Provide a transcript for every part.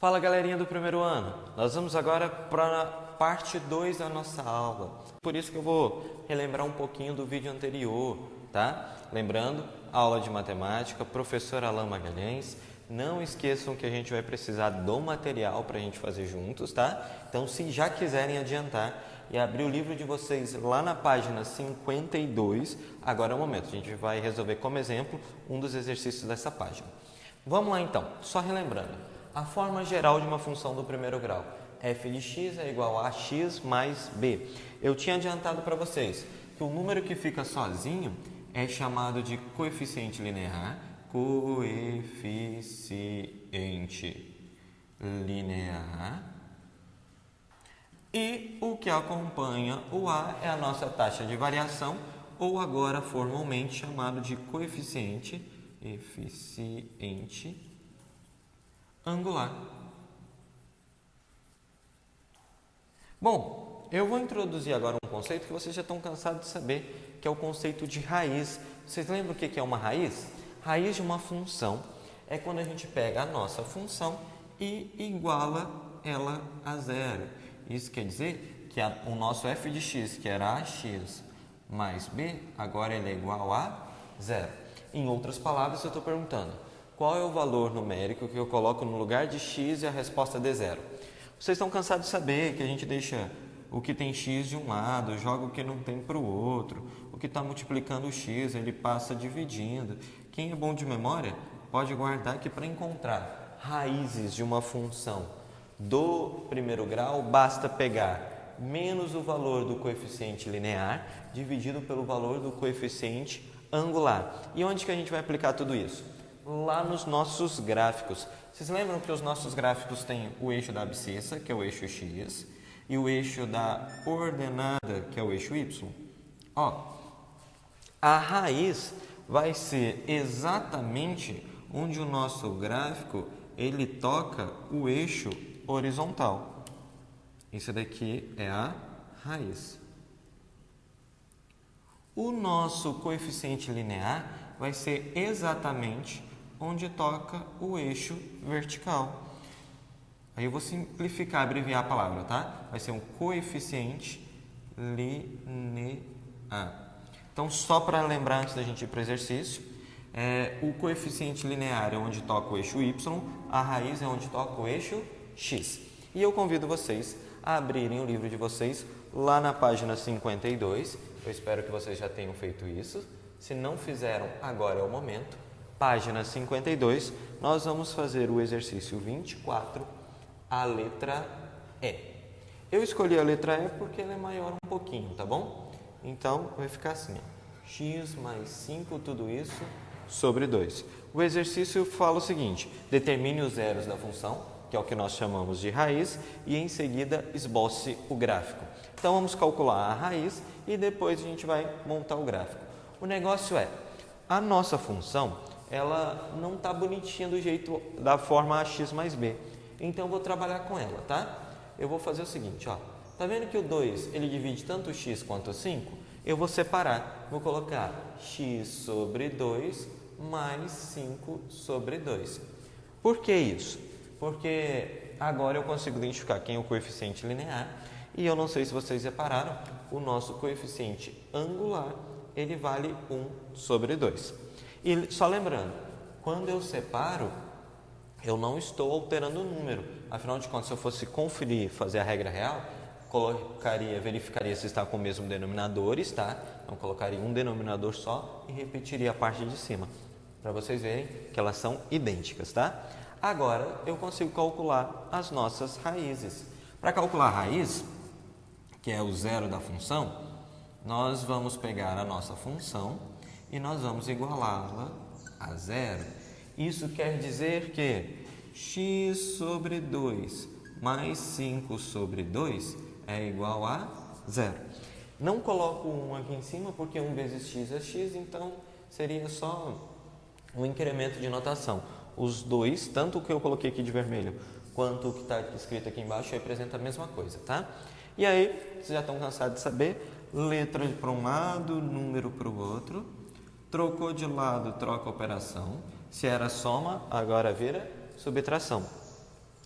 Fala galerinha do primeiro ano, nós vamos agora para a parte 2 da nossa aula. Por isso que eu vou relembrar um pouquinho do vídeo anterior, tá? Lembrando, aula de matemática, professor Alain Magalhães. Não esqueçam que a gente vai precisar do material para a gente fazer juntos, tá? Então, se já quiserem adiantar e abrir o livro de vocês lá na página 52, agora é o momento. A gente vai resolver como exemplo um dos exercícios dessa página. Vamos lá então, só relembrando. A forma geral de uma função do primeiro grau, f de x é igual a x mais b. Eu tinha adiantado para vocês que o número que fica sozinho é chamado de coeficiente linear, e o que acompanha o a é a nossa taxa de variação, ou agora formalmente chamado de coeficiente angular. Bom, eu vou introduzir agora um conceito que vocês já estão cansados de saber, que é o conceito de raiz. Vocês lembram o que é uma raiz? Raiz de uma função é quando a gente pega a nossa função e iguala ela a zero. Isso quer dizer que o nosso f de x, que era ax mais b, agora ele é igual a zero. Em outras palavras, eu estou perguntando, qual é o valor numérico que eu coloco no lugar de x e a resposta de zero? Vocês estão cansados de saber que a gente deixa o que tem x de um lado, joga o que não tem para o outro, o que está multiplicando o x, ele passa dividindo. Quem é bom de memória pode guardar que para encontrar raízes de uma função do primeiro grau, basta pegar menos o valor do coeficiente linear dividido pelo valor do coeficiente angular. E onde que a gente vai aplicar tudo isso? Lá nos nossos gráficos. Vocês lembram que os nossos gráficos têm o eixo da abscissa, que é o eixo x, e o eixo da ordenada, que é o eixo y? A raiz vai ser exatamente onde o nosso gráfico ele toca o eixo horizontal. Isso daqui é a raiz. O nosso coeficiente linear vai ser exatamente onde toca o eixo vertical. Aí eu vou simplificar, abreviar a palavra, tá? Vai ser um coeficiente linear. Então, só para lembrar antes da gente ir para o exercício, o coeficiente linear é onde toca o eixo y, a raiz é onde toca o eixo x. E eu convido vocês a abrirem o livro de vocês lá na página 52. Eu espero que vocês já tenham feito isso. Se não fizeram, agora é o momento. Página 52, nós vamos fazer o exercício 24, a letra E. Eu escolhi a letra E porque ela é maior um pouquinho, tá bom? Então, vai ficar assim, x mais 5, tudo isso, sobre 2. O exercício fala o seguinte, determine os zeros da função, que é o que nós chamamos de raiz, e em seguida esboce o gráfico. Então, vamos calcular a raiz e depois a gente vai montar o gráfico. O negócio é, a nossa função, ela não está bonitinha do jeito, da forma ax mais b. Então, eu vou trabalhar com ela, tá? Eu vou fazer o seguinte, ó. Tá vendo que o 2, ele divide tanto o x quanto o 5? Eu vou separar. Vou colocar x sobre 2 mais 5 sobre 2. Por que isso? Porque agora eu consigo identificar quem é o coeficiente linear. E eu não sei se vocês repararam, o nosso coeficiente angular, ele vale 1 sobre 2. E só lembrando, quando eu separo, eu não estou alterando o número. Afinal de contas, se eu fosse conferir, fazer a regra real, verificaria se está com o mesmo denominador, está? Então, colocaria um denominador só e repetiria a parte de cima, para vocês verem que elas são idênticas, tá? Agora, eu consigo calcular as nossas raízes. Para calcular a raiz, que é o zero da função, nós vamos pegar a nossa função e nós vamos igualá-la a zero. Isso quer dizer que x sobre 2 mais 5 sobre 2 é igual a zero. Não coloco 1 aqui em cima porque 1 vezes x é x, então seria só um incremento de notação. Os dois, tanto o que eu coloquei aqui de vermelho quanto o que está escrito aqui embaixo, representa a mesma coisa, tá? E aí, vocês já estão cansados de saber, letra para um lado, número para o outro. Trocou de lado, troca a operação. Se era soma, agora vira subtração.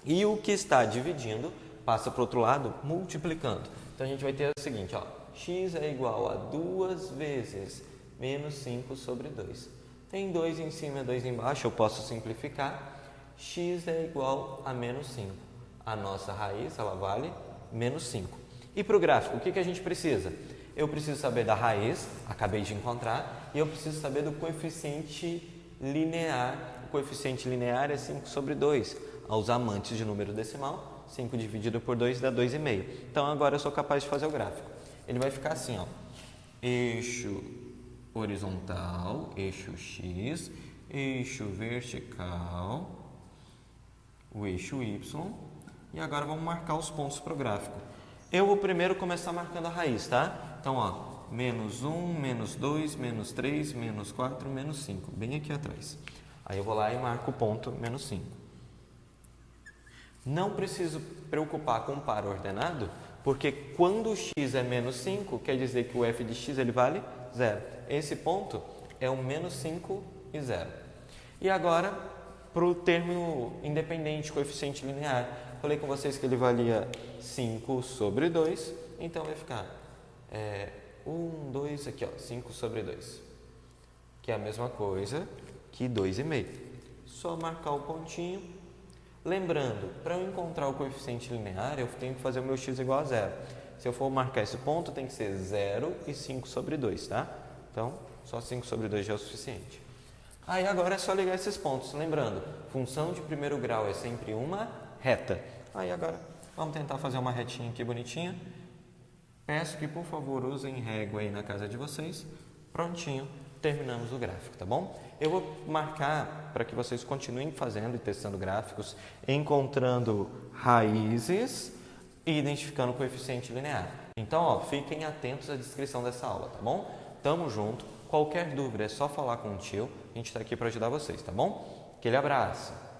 E o que está dividindo passa para o outro lado multiplicando. Então, a gente vai ter o seguinte, ó, x é igual a 2 vezes menos 5 sobre 2. Tem 2 em cima e 2 embaixo, eu posso simplificar. X é igual a menos 5. A nossa raiz, ela vale menos 5. E para o gráfico, o que a gente precisa? Eu preciso saber da raiz, acabei de encontrar, e eu preciso saber do coeficiente linear. O coeficiente linear é 5 sobre 2. Aos amantes de número decimal, 5 dividido por 2 dá 2,5. Então, agora eu sou capaz de fazer o gráfico. Ele vai ficar assim, ó, eixo horizontal, eixo X, eixo vertical, o eixo Y, e agora vamos marcar os pontos para o gráfico. Eu vou primeiro começar marcando a raiz, tá? Então, ó, menos 1, menos 2, menos 3, menos 4, menos 5, bem aqui atrás. Aí eu vou lá e marco o ponto menos 5. Não preciso preocupar com o par ordenado, porque quando o x é menos 5, quer dizer que o f de x ele vale 0. Esse ponto é o menos 5 e 0. E agora, para o termo independente, coeficiente linear, falei com vocês que ele valia 5 sobre 2, então vai ficar 2, aqui, ó, 5 sobre 2, que é a mesma coisa que 2,5. Só marcar o pontinho. Lembrando, para eu encontrar o coeficiente linear, eu tenho que fazer o meu x igual a 0. Se eu for marcar esse ponto, tem que ser 0 e 5 sobre 2, tá? Então, só 5 sobre 2 já é o suficiente. Aí agora é só ligar esses pontos. Lembrando, função de primeiro grau é sempre uma reta. Aí agora, vamos tentar fazer uma retinha aqui bonitinha. Peço que, por favor, usem régua aí na casa de vocês. Prontinho, terminamos o gráfico, tá bom? Eu vou marcar para que vocês continuem fazendo e testando gráficos, encontrando raízes e identificando o coeficiente linear. Então, ó, fiquem atentos à descrição dessa aula, tá bom? Tamo junto. Qualquer dúvida é só falar com o tio. A gente está aqui para ajudar vocês, tá bom? Aquele abraço!